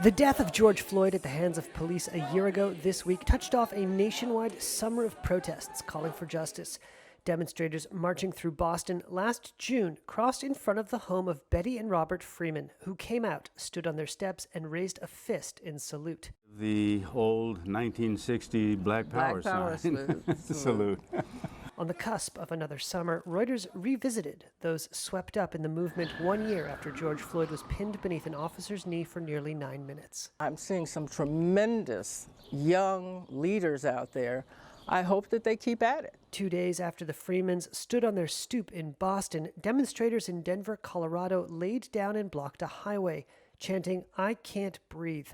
The death of George Floyd at the hands of police a year ago this week touched off a nationwide summer of protests calling for justice. Demonstrators marching through Boston last June crossed in front of the home of Betty and Robert Freeman, who came out, stood on their steps, and raised a fist in salute. The old 1960 Black Power sign. Salute. On the cusp of another summer, Reuters revisited those swept up in the movement 1 year after George Floyd was pinned beneath an officer's knee for nearly 9 minutes. I'm seeing some tremendous young leaders out there. I hope that they keep at it. 2 days after the Freemans stood on their stoop in Boston, demonstrators in Denver, Colorado laid down and blocked a highway, chanting, "I can't breathe."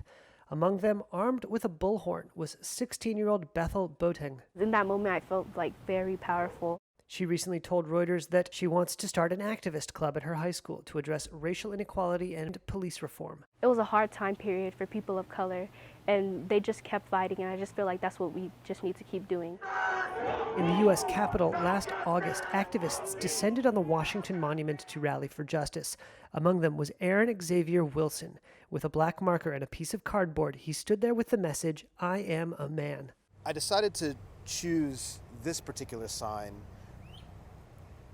Among them, armed with a bullhorn, was 16-year-old Bethel Boateng. In that moment, I felt very powerful. She recently told Reuters that she wants to start an activist club at her high school to address racial inequality and police reform. It was a hard time period for people of color, and they just kept fighting, and I just feel like that's what we just need to keep doing. In the U.S. Capitol last August, activists descended on the Washington Monument to rally for justice. Among them was Aaron Xavier Wilson. With a black marker and a piece of cardboard, he stood there with the message, "I am a man." I decided to choose this particular sign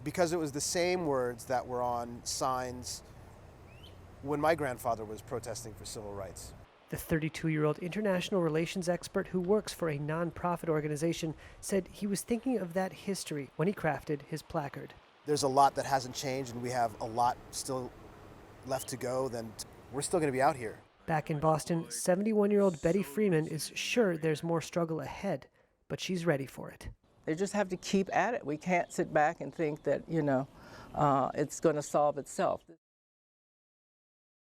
because it was the same words that were on signs when my grandfather was protesting for civil rights. The 32-year-old international relations expert who works for a nonprofit organization said he was thinking of that history when he crafted his placard. There's a lot that hasn't changed, and we have a lot still left to go, then we're still going to be out here. Back in Boston, 71-year-old Betty Freeman is sure there's more struggle ahead, but she's ready for it. They just have to keep at it. We can't sit back and think that, it's going to solve itself.